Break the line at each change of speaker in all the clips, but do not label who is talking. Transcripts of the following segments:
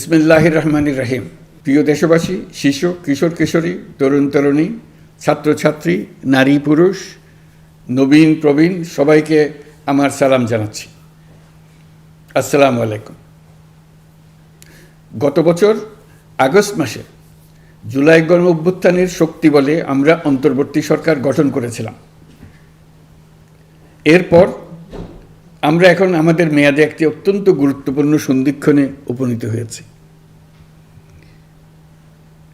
বিসমিল্লাহির রহমানির রহিম। প্রিয় দেশবাসী, শিশু, কিশোর কিশোরী, তরুণ তরুণী, ছাত্রছাত্রী, নারী পুরুষ, নবীন প্রবীণ সবাইকে আমার সালাম জানাচ্ছি। আসসালামু আলাইকুম। গত বছর আগস্ট মাসে জুলাই গণ অভ্যুত্থানের শক্তি বলে আমরা অন্তর্বর্তী সরকার গঠন করেছিলাম। এরপর আমরা এখন আমাদের মেয়াদে একটি অত্যন্ত গুরুত্বপূর্ণ সন্ধিক্ষণে উপনীত হয়েছি।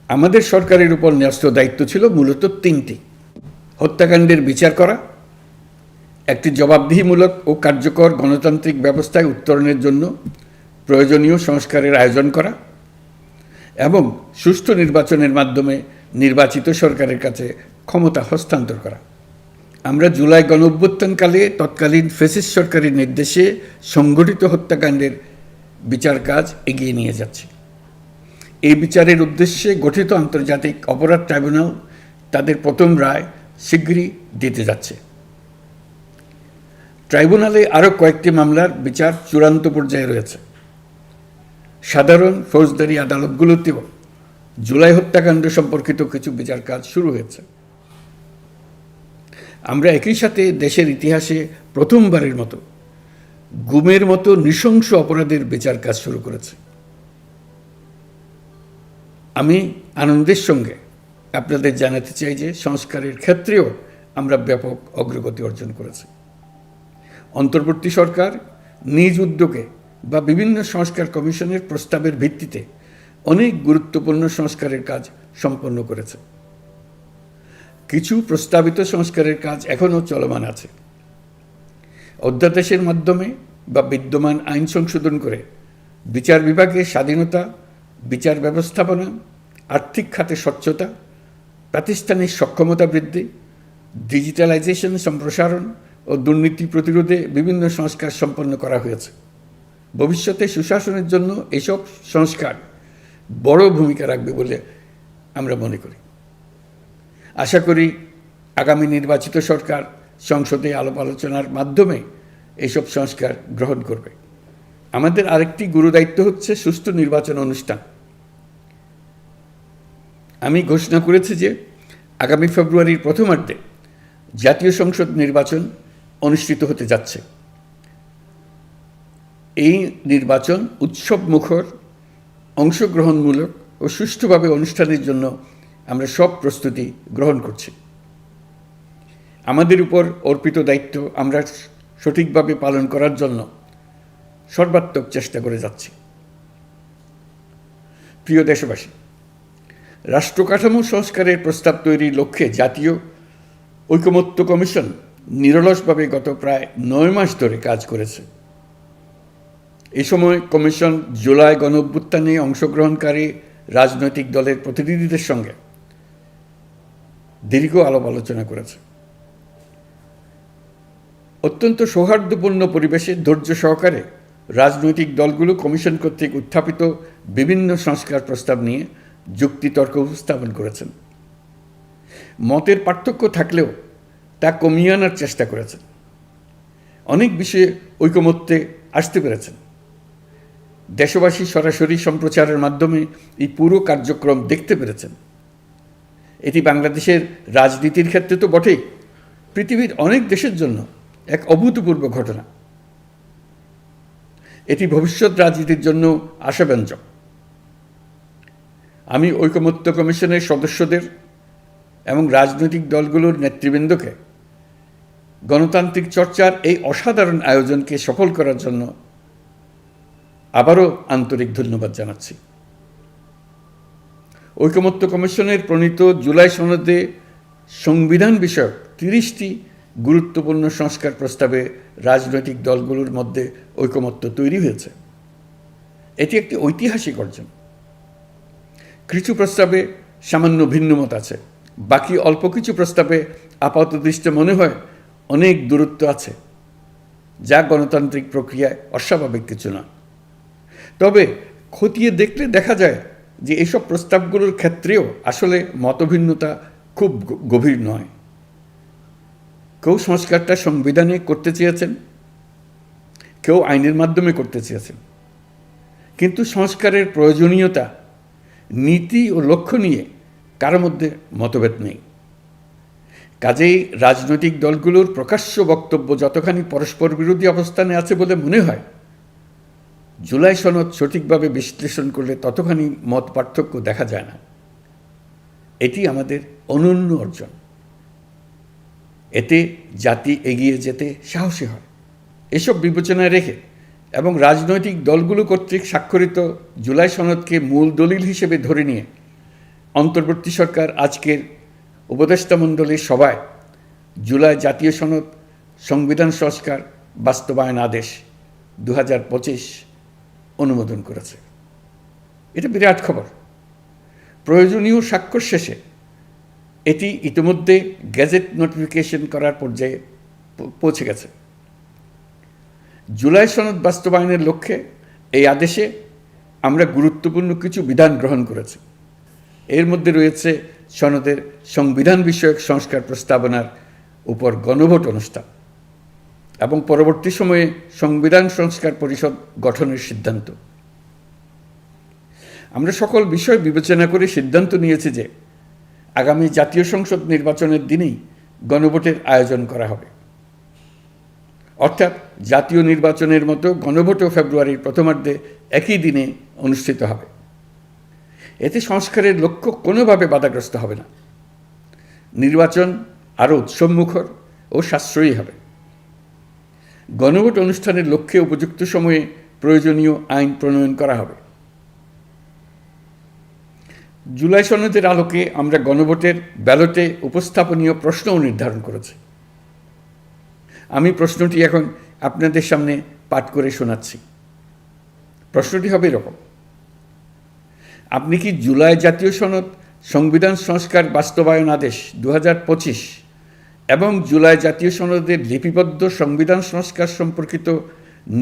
আমাদের সরকারের উপর ন্যস্ত দায়িত্ব ছিল মূলত তিনটি: হত্যাকাণ্ডের বিচার করা, একটি জবাবদিহিমূলক ও কার্যকর গণতান্ত্রিক ব্যবস্থায় উত্তরণের জন্য প্রয়োজনীয় সংস্কারের আয়োজন করা এবং সুষ্ঠু নির্বাচনের মাধ্যমে নির্বাচিত সরকারের কাছে ক্ষমতা হস্তান্তর করা। আমরা জুলাই গণ অভ্যুত্থানকালে তৎকালীন ফ্যাসিস্ট সরকারের নির্দেশে সংগঠিত হত্যাকাণ্ডের বিচার কাজ এগিয়ে নিয়ে যাচ্ছি। এই বিচারের উদ্দেশ্যে গঠিত আন্তর্জাতিক অপরাধ ট্রাইব্যুনাল তাদের প্রথম রায় শীঘ্রই দিতে যাচ্ছে। ট্রাইব্যুনালে আরও কয়েকটি মামলার বিচার চূড়ান্ত পর্যায়ে রয়েছে। সাধারণ ফৌজদারি আদালতগুলোতেও জুলাই হত্যাকাণ্ড সম্পর্কিত কিছু বিচার কাজ শুরু হয়েছে। আমরা একই সাথে দেশের ইতিহাসে প্রথমবারের মতো গুমের মতো নৃশংস অপরাধের বিচার কাজ শুরু করেছি। আমি আনন্দের সঙ্গে আপনাদের জানাতে চাই যে সংস্কারের ক্ষেত্রেও আমরা ব্যাপক অগ্রগতি অর্জন করেছি। অন্তর্বর্তী সরকার নিজ উদ্যোগে বা বিভিন্ন সংস্কার কমিশনের প্রস্তাবের ভিত্তিতে অনেক গুরুত্বপূর্ণ সংস্কারের কাজ সম্পন্ন করেছে। কিছু প্রস্তাবিত সংস্কারের কাজ এখনও চলমান আছে। অধ্যাদেশের মাধ্যমে বা বিদ্যমান আইন সংশোধন করে বিচার বিভাগের স্বাধীনতা, বিচার ব্যবস্থাপনা, আর্থিক খাতে স্বচ্ছতা, প্রাতিষ্ঠানিক সক্ষমতা বৃদ্ধি, ডিজিটালাইজেশন সম্প্রসারণ ও দুর্নীতি প্রতিরোধে বিভিন্ন সংস্কার সম্পন্ন করা হয়েছে। ভবিষ্যতে সুশাসনের জন্য এসব সংস্কার বড় ভূমিকা রাখবে বলে আমরা মনে করি। আশা করি আগামী নির্বাচিত সরকার সংসদে আলাপ আলোচনার মাধ্যমে এইসব সংস্কার গ্রহণ করবে। আমাদের আরেকটি গুরুদায়িত্ব হচ্ছে সুষ্ঠু নির্বাচন অনুষ্ঠান। আমি ঘোষণা করেছি যে আগামী ফেব্রুয়ারির প্রথমার্ধে জাতীয় সংসদ নির্বাচন অনুষ্ঠিত হতে যাচ্ছে। এই নির্বাচন উৎসবমুখর, অংশগ্রহণমূলক ও সুষ্ঠুভাবে অনুষ্ঠানের জন্য আমরা সব প্রস্তুতি গ্রহণ করছি। আমাদের উপর অর্পিত দায়িত্ব আমরা সঠিকভাবে পালন করার জন্য সর্বাত্মক চেষ্টা করে যাচ্ছি। প্রিয় দেশবাসী, রাষ্ট্রকাঠামো সংস্কারের প্রস্তাব তৈরির লক্ষ্যে জাতীয় ঐকমত্য কমিশন নিরলসভাবে গত প্রায় 9 মাস ধরে কাজ করেছে। এই সময় কমিশন জুলাই গণ অভ্যুত্থানে অংশগ্রহণকারী রাজনৈতিক দলের প্রতিনিধিদের সঙ্গে দীর্ঘ আলাপ আলোচনা করেছে। অত্যন্ত সৌহার্দ্যপূর্ণ পরিবেশে ধৈর্য সহকারে রাজনৈতিক দলগুলো কমিশন কর্তৃক উত্থাপিত বিভিন্ন সংস্কার প্রস্তাব নিয়ে যুক্তিতর্ক উপস্থাপন করেছেন। মতের পার্থক্য থাকলেও তা কমিয়ে আনার চেষ্টা করেছেন। অনেক বিষয়ে ঐকমত্যে আসতে পেরেছেন। দেশবাসী সরাসরি সম্প্রচারের মাধ্যমে এই পুরো কার্যক্রম দেখতে পেরেছেন। এটি বাংলাদেশের রাজনীতির ক্ষেত্রে তো বটেই, পৃথিবীর অনেক দেশের জন্য এক অভূতপূর্ব ঘটনা। এটি ভবিষ্যৎ রাজনীতির জন্য আশাব্যঞ্জক। আমি ঐকমত্য কমিশনের সদস্যদের এবং রাজনৈতিক দলগুলোর নেতৃবৃন্দকে গণতান্ত্রিক চর্চার এই অসাধারণ আয়োজনকে সফল করার জন্য আবারও আন্তরিক ধন্যবাদ জানাচ্ছি। ঐকমত্য কমিশনের প্রণীত জুলাই সনদে সংবিধান বিষয়ক 30টি গুরুত্বপূর্ণ সংস্কার প্রস্তাবে রাজনৈতিক দলগুলোর মধ্যে ঐকমত্য তৈরি হয়েছে। এটি একটি ঐতিহাসিক অর্জন। কিছু প্রস্তাবে সামান্য ভিন্নমত আছে, বাকি অল্প কিছু প্রস্তাবে আপাতদৃষ্টে মনে হয় অনেক দূরত্ব আছে, যা গণতান্ত্রিক প্রক্রিয়ায় অস্বাভাবিক কিছু না। তবে খতিয়ে দেখলে দেখা যায় যে এসব প্রস্তাবগুলোর ক্ষেত্রেও আসলে মতভিন্নতা খুব গভীর নয়। কেউ সংস্কারটা সংবিধানে করতে চেয়েছেন, কেউ আইনের মাধ্যমে করতে চেয়েছেন, কিন্তু সংস্কারের প্রয়োজনীয়তা, নীতি ও লক্ষ্য নিয়ে কারো মধ্যে মতভেদ নেই। কাজেই রাজনৈতিক দলগুলোর প্রকাশ্য বক্তব্য যতখানি পরস্পর বিরোধী অবস্থানে আছে বলে মনে হয়, জুলাই সনদ সঠিকভাবে বিশ্লেষণ করলে ততখানি মত পার্থক্য দেখা যায় না। এটি আমাদের অনন্য অর্জন। এতে জাতি এগিয়ে যেতে সাহসী হয়। এসব বিবেচনায় রেখে এবং রাজনৈতিক দলগুলো কর্তৃক স্বাক্ষরিত জুলাই সনদকে মূল দলিল হিসেবে ধরে নিয়ে অন্তর্বর্তী সরকার আজকের উপদেষ্টা মণ্ডলীর সভায় জুলাই জাতীয় সনদ সংবিধান সংস্কার বাস্তবায়ন আদেশ 2025 অনুমোদন করেছে। এটা বিরাট খবর। প্রয়োজনীয় স্বাক্ষর শেষে এটি ইতিমধ্যে গেজেট নোটিফিকেশন করার পর্যায়ে পৌঁছে গেছে। জুলাই সনদ বাস্তবায়নের লক্ষ্যে এই আদেশে আমরা গুরুত্বপূর্ণ কিছু বিধান গ্রহণ করেছি। এর মধ্যে রয়েছে সনদের সংবিধান বিষয়ক সংস্কার প্রস্তাবনার উপর গণভোট অনুষ্ঠান এবং পরবর্তী সময়ে সংবিধান সংস্কার পরিষদ গঠনের সিদ্ধান্ত। আমরা সকল বিষয় বিবেচনা করে সিদ্ধান্ত নিয়েছি যে আগামী জাতীয় সংসদ নির্বাচনের দিনেই গণভোটের আয়োজন করা হবে। অর্থাৎ জাতীয় নির্বাচনের মতো গণভোটও ফেব্রুয়ারির প্রথমার্ধে একই দিনে অনুষ্ঠিত হবে। এতে সংস্কারের লক্ষ্য কোনোভাবে বাধাগ্রস্ত হবে না। নির্বাচন আরও উৎসবমুখর ও সাশ্রয়ী হবে। গণভোট অনুষ্ঠানের লক্ষ্যে উপযুক্ত সময়ে প্রয়োজনীয় আইন প্রণয়ন করা হবে। জুলাই সনদের আলোকে আমরা গণভোটের ব্যালটে উপস্থাপনীয় প্রশ্নও নির্ধারণ করেছি। আমি প্রশ্নটি এখন আপনাদের সামনে পাঠ করে শোনাচ্ছি। প্রশ্নটি হবে এরকম: আপনি কি জুলাই জাতীয় সনদ সংবিধান সংস্কার বাস্তবায়ন আদেশ 2025 এবং জুলাই জাতীয় সনদের লিপিবদ্ধ সংবিধান সংস্কার সম্পর্কিত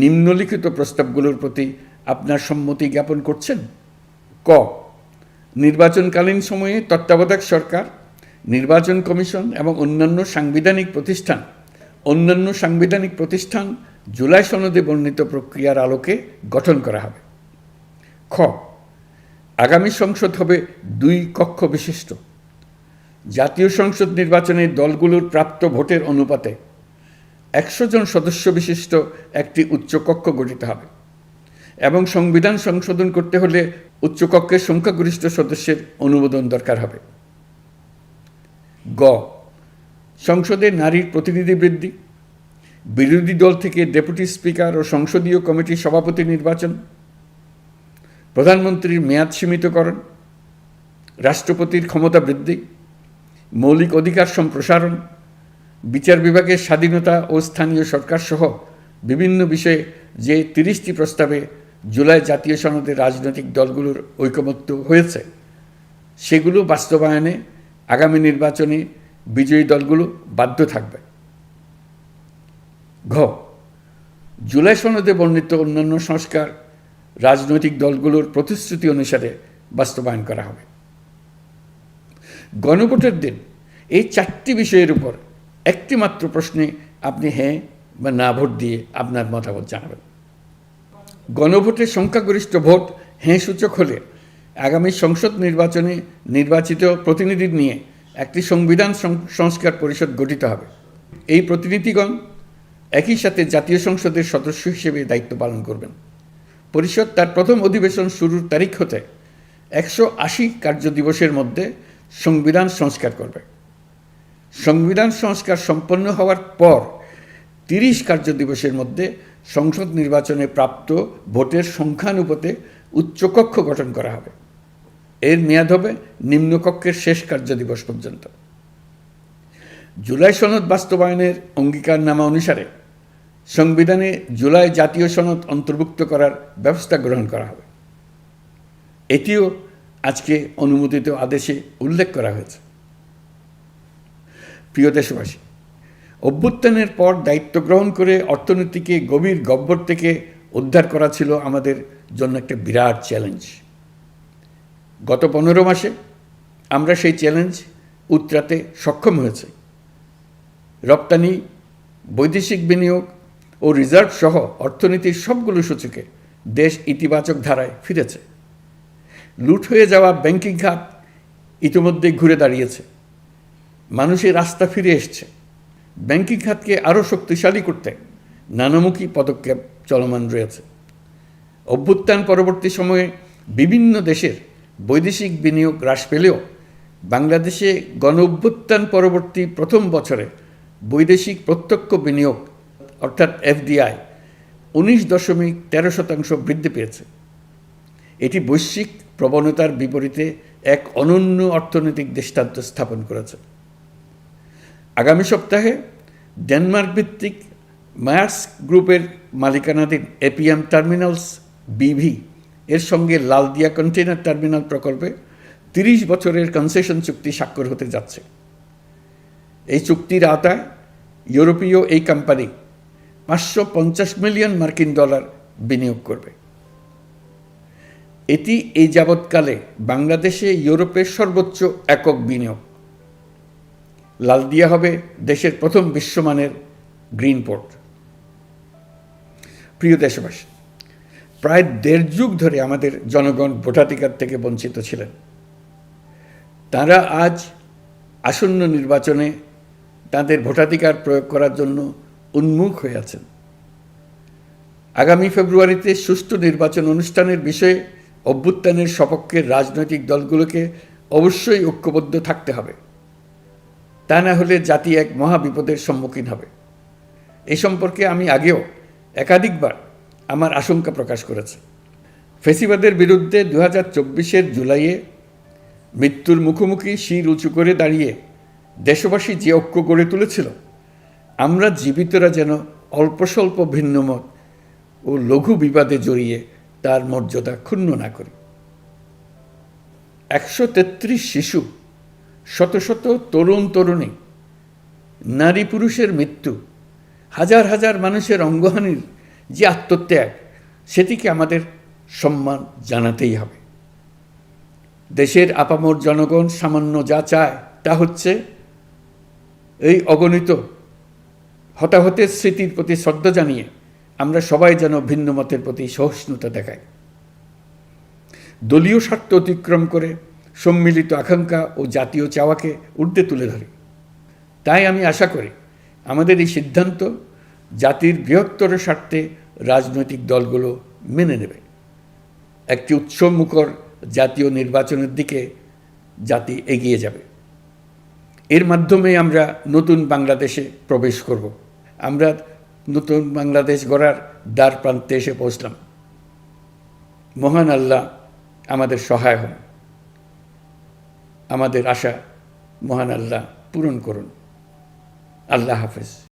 নিম্নলিখিত প্রস্তাবগুলোর প্রতি আপনার সম্মতি জ্ঞাপন করছেন? ক, নির্বাচনকালীন সময়ে তত্ত্বাবধায়ক সরকার, নির্বাচন কমিশন এবং অন্যান্য সাংবিধানিক প্রতিষ্ঠান জুলাই সনদে বর্ণিত প্রক্রিয়ার আলোকে গঠন করা হবে। খ, আগামী সংসদ হবে 2 কক্ষ বিশিষ্ট। জাতীয় সংসদ নির্বাচনে দলগুলোর প্রাপ্ত ভোটের অনুপাতে 100 জন সদস্য বিশিষ্ট একটি উচ্চকক্ষ গঠিত হবে এবং সংবিধান সংশোধন করতে হলে উচ্চকক্ষের সংখ্যাগরিষ্ঠ সদস্যের অনুমোদন দরকার হবে। গ, সংসদে নারীর প্রতিনিধি বৃদ্ধি, বিরোধী দল থেকে ডেপুটি স্পিকার ও সংসদীয় কমিটির সভাপতি নির্বাচন, প্রধানমন্ত্রীর মেয়াদ সীমিতকরণ, রাষ্ট্রপতির ক্ষমতা বৃদ্ধি, মৌলিক অধিকার সম্প্রসারণ, বিচার বিভাগের স্বাধীনতা ও স্থানীয় সরকার সহ বিভিন্ন বিষয়ে যে 30টি প্রস্তাবে জুলাই জাতীয় সনদে রাজনৈতিক দলগুলোর ঐকমত্য হয়েছে, সেগুলো বাস্তবায়নে আগামী নির্বাচনে বিজয়ী দলগুলো বাধ্য থাকবে। ঘ, জুলাই সনদে বর্ণিত অন্যান্য সংস্কার রাজনৈতিক দলগুলোর প্রতিশ্রুতি অনুসারে বাস্তবায়ন করা হবে। গণভোটের দিন এই 4টি বিষয়ের উপর একটি মাত্র প্রশ্নে আপনি হ্যাঁ বা না ভোট দিয়ে আপনার মতামত জানাবেন। গণভোটের সংখ্যাগরিষ্ঠ ভোট হ্যাঁ সূচক হলে আগামী সংসদ নির্বাচনে নির্বাচিত প্রতিনিধি নিয়ে একটি সংবিধান সংস্কার পরিষদ গঠিত হবে। এই প্রতিনিধিগণ একই সাথে জাতীয় সংসদের সদস্য হিসেবে দায়িত্ব পালন করবেন। পরিষদ তার প্রথম অধিবেশন শুরুর তারিখ হতে 180 কার্যদিবসের মধ্যে সংবিধান সংস্কার করবে। সংবিধান সংস্কার সম্পন্ন হওয়ার পর 30 কার্যদিবসের মধ্যে সংসদ নির্বাচনে প্রাপ্ত ভোটের সংখ্যানুপাতে উচ্চকক্ষ গঠন করা হবে। এর মেয়াদ হবে নিম্নকক্ষের শেষ কার্যদিবস পর্যন্ত। জুলাই সনদ বাস্তবায়নের অঙ্গীকারনামা অনুসারে সংবিধানে জুলাই জাতীয় সনদ অন্তর্ভুক্ত করার ব্যবস্থা গ্রহণ করা হবে। এটিও আজকে অনুমোদিত আদেশে উল্লেখ করা হয়েছে। প্রিয় দেশবাসী, অভ্যুত্থানের পর দায়িত্ব গ্রহণ করে অর্থনীতিকে গভীর গহ্বর থেকে উদ্ধার করা ছিল আমাদের জন্য একটা বিরাট চ্যালেঞ্জ। গত 15 মাসে আমরা সেই চ্যালেঞ্জ উতরাতে সক্ষম হয়েছে। রপ্তানি, বৈদেশিক বিনিয়োগ ও রিজার্ভ সহ অর্থনীতির সবগুলো সূচকে দেশ ইতিবাচক ধারায় ফিরেছে। লুট হয়ে যাওয়া ব্যাংকিং খাত ইতিমধ্যেই ঘুরে দাঁড়িয়েছে, মানুষের আস্থা ফিরে এসছে। ব্যাংকিং খাতকে আরও শক্তিশালী করতে নানামুখী পদক্ষেপ চলমান রয়েছে। অভ্যুত্থান পরবর্তী সময়ে বিভিন্ন দেশের বৈদেশিক বিনিয়োগ হ্রাস পেলেও বাংলাদেশে গণ অভ্যুত্থান পরবর্তী প্রথম বছরে বৈদেশিক প্রত্যক্ষ বিনিয়োগ অর্থাৎ এফডিআই 19.13% বৃদ্ধি পেয়েছে। এটি বৈশ্বিক প্রবণতার বিপরীতে এক অনন্য অর্থনৈতিক দৃষ্টান্ত স্থাপন করেছে। আগামী সপ্তাহে ডেনমার্ক ভিত্তিক মায়ার্স গ্রুপের মালিকানাধীন এপিএম টার্মিনালস বিভি এর সঙ্গে লালদিয়া কন্টেইনার টার্মিনাল প্রকল্পে 30 বছরের কনসেশন চুক্তি স্বাক্ষর হতে যাচ্ছে। এই চুক্তির আওতায় ইউরোপীয় এই কোম্পানি $550 মিলিয়ন বিনিয়োগ করবে। এটি এই যাবৎকালে বাংলাদেশে ইউরোপের সর্বোচ্চ একক বিনিয়োগ। লালদিয়া হবে দেশের প্রথম বিশ্বমানের গ্রিন পোর্ট। প্রিয় দেশবাসী, প্রায় 1.5 যুগ ধরে আমাদের জনগণ ভোটাধিকার থেকে বঞ্চিত ছিলেন। তারা আজ আসন্ন নির্বাচনে তাদের ভোটাধিকার প্রয়োগ করার জন্য উন্মুখ হয়ে আছেন। আগামী ফেব্রুয়ারিতে সুষ্ঠু নির্বাচন অনুষ্ঠানের বিষয়ে অভ্যুত্থানের সপক্ষে রাজনৈতিক দলগুলোকে অবশ্যই ঐক্যবদ্ধ থাকতে হবে। তা না হলে জাতি এক মহাবিপদের সম্মুখীন হবে। এই সম্পর্কে আমি আগেও একাধিকবার আমার আশঙ্কা প্রকাশ করেছি। ফ্যাসিবাদের বিরুদ্ধে 2024 জুলাইয়ে মৃত্যুর মুখোমুখি শির উঁচু করে দাঁড়িয়ে দেশবাসী যে ঐক্য গড়ে তুলেছিল, আমরা জীবিতরা যেন অল্প স্বল্প ভিন্নমত ও লঘু বিবাদে জড়িয়ে তার মর্যাদা ক্ষুণ্ণ না করি। 133 শিশু, শত শত তরুণ তরুণী, নারী পুরুষের মৃত্যু, হাজার হাজার মানুষের অঙ্গহানির যে আত্মত্যাগ, সেটিকে আমাদের সম্মান জানাতেই হবে। দেশের আপামর জনগণ সামান্য যা চায় তা হচ্ছে এই অগণিত হতাহতের স্মৃতির প্রতি শ্রদ্ধা জানিয়ে আমরা সবাই যেন ভিন্ন মতের প্রতি সহিষ্ণুতা দেখাই, দলীয় স্বার্থ অতিক্রম করে সম্মিলিত আকাঙ্ক্ষা ও জাতীয় চাওয়াকে ঊর্ধ্বে তুলে ধরি। তাই আমি আশা করি আমাদের এই সিদ্ধান্ত জাতির বৃহত্তর স্বার্থে রাজনৈতিক দলগুলো মেনে নেবে। একটি উৎসবমুখর জাতীয় নির্বাচনের দিকে জাতি এগিয়ে যাবে। এর মাধ্যমে আমরা নতুন বাংলাদেশে প্রবেশ করব। আমরা নতুন বাংলাদেশ গড়ার দ্বার প্রান্তে এসে পৌঁছলাম। মহান আল্লাহ আমাদের সহায় হন। আমাদের আশা মহান আল্লাহ পূরণ করুন। আল্লাহ হাফেজ।